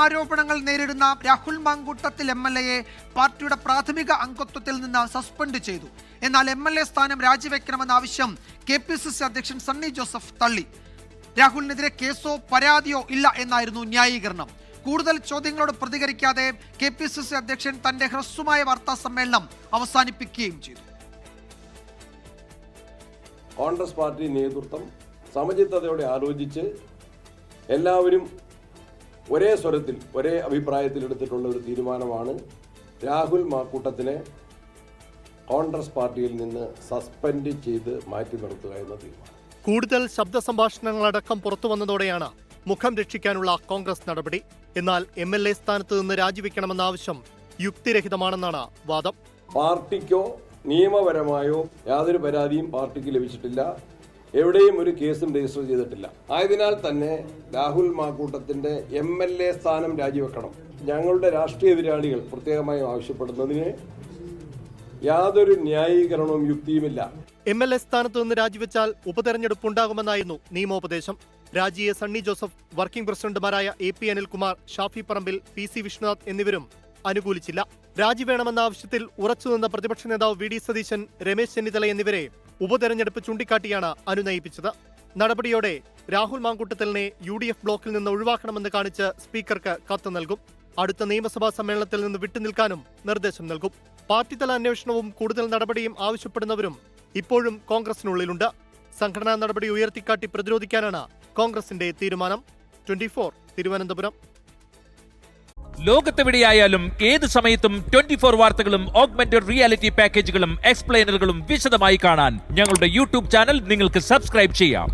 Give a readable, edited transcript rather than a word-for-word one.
ആരോപണങ്ങൾ നേരിടുന്ന രാഹുൽ മാങ്കൂട്ടത്തിൽ MLA പാർട്ടിയുടെ പ്രാഥമിക അംഗത്വത്തിൽ നിന്ന് സസ്പെൻഡ് ചെയ്തു. എന്നാൽ MLA സ്ഥാനം രാജിവെക്കണമെന്ന ആവശ്യം KPCC അധ്യക്ഷൻ സണ്ണി ജോസഫ് തള്ളി. രാഹുലിനെതിരെ കേസോ പരാതിയോ ഇല്ല എന്നായിരുന്നു ന്യായീകരണം. കൂടുതൽ ചോദ്യങ്ങളോട് പ്രതികരിക്കാതെ KPCC അധ്യക്ഷൻ തന്റെ ഹ്രസ്വമായ വാർത്താ സമ്മേളനം അവസാനിപ്പിക്കുകയും ചെയ്തു. കോൺഗ്രസ് പാർട്ടി നേതൃത്വം സമചിത്തതയോടെ ആലോചിച്ച് എല്ലാവരും ഒരേ സ്വരത്തിൽ ഒരേ അഭിപ്രായത്തിൽ എടുത്തിട്ടുള്ള ഒരു തീരുമാനമാണ് രാഹുൽ മാക്കൂട്ടത്തിനെ കോൺഗ്രസ് പാർട്ടിയിൽ നിന്ന് സസ്പെൻഡ് ചെയ്ത് മാറ്റി നിർത്തുക എന്ന തീരുമാനം. കൂടുതൽ ശബ്ദ സംഭാഷണങ്ങളടക്കം പുറത്തു വന്നതോടെയാണ് മുഖം രക്ഷിക്കാനുള്ള കോൺഗ്രസ് നടപടി. എന്നാൽ MLA സ്ഥാനത്ത് നിന്ന് രാജിവെക്കണമെന്ന ആവശ്യം യുക്തിരഹിതമാണെന്നാണ് വാദം. പാർട്ടിക്കോ നിയമപരമായോ യാതൊരു പരാതിയും പാർട്ടിക്ക് ലഭിച്ചിട്ടില്ല. എവിടെയും ഒരു കേസും രജിസ്റ്റർ ചെയ്തിട്ടില്ല. ആയതിനാൽ തന്നെ രാഹുൽ മാക്കൂട്ടത്തിന്റെ MLA സ്ഥാനം രാജിവെക്കണം. ഞങ്ങളുടെ രാഷ്ട്രീയ എതിരാളികൾ പ്രത്യേകമായി ആവശ്യപ്പെടുന്നതിന് യാതൊരു ന്യായീകരണവും യുക്തിയുമില്ല. MLA സ്ഥാനത്ത് നിന്ന് രാജിവെച്ചാൽ ഉപതെരഞ്ഞെടുപ്പ് ഉണ്ടാകുമെന്നായിരുന്നു നിയമോപദേശം. രാജിയെ സണ്ണി ജോസഫ്, വർക്കിംഗ് പ്രസിഡന്റുമാരായ AP അനിൽകുമാർ, ഷാഫി പറമ്പിൽ, PC വിശ്വനാഥ് എന്നിവരും അനുകൂലിച്ചില്ല. രാജി വേണമെന്ന ആവശ്യത്തിൽ ഉറച്ചുനിന്ന പ്രതിപക്ഷ നേതാവ് VD സതീശൻ, രമേശ് ചെന്നിത്തല എന്നിവരെ ഉപതെരഞ്ഞെടുപ്പ് ചൂണ്ടിക്കാട്ടിയാണ് അനുനയിപ്പിച്ചത്. നടപടിയോടെ രാഹുൽ മാങ്കൂട്ടത്തിലിനെ UDF ബ്ലോക്കിൽ നിന്ന് ഒഴിവാക്കണമെന്ന് കാണിച്ച് സ്പീക്കർക്ക് കത്ത് നൽകും. അടുത്ത നിയമസഭാ സമ്മേളനത്തിൽ നിന്ന് വിട്ടുനിൽക്കാനും നിർദ്ദേശം നൽകും. പാർട്ടിതല അന്വേഷണവും കൂടുതൽ നടപടിയും ആവശ്യപ്പെടുന്നവരും ഇപ്പോഴും കോൺഗ്രസിനുള്ളിലുണ്ട്. സംഘടനാ നടപടി ഉയർത്തിക്കാട്ടി പ്രതിരോധിക്കാനാണ് കോൺഗ്രസിന്റെ തീരുമാനം. 24 തിരുവനന്തപുരം. ലോകത്തെവിടെയായാലും ഏത് സമയത്തും 24 വാർത്തകളും ഓഗ്മെന്റഡ് റിയാലിറ്റി പാക്കേജുകളും എക്സ്പ്ലെയിനറുകളും വിശദമായി കാണാൻ ഞങ്ങളുടെ YouTube ചാനൽ നിങ്ങൾക്ക് സബ്സ്ക്രൈബ് ചെയ്യാം.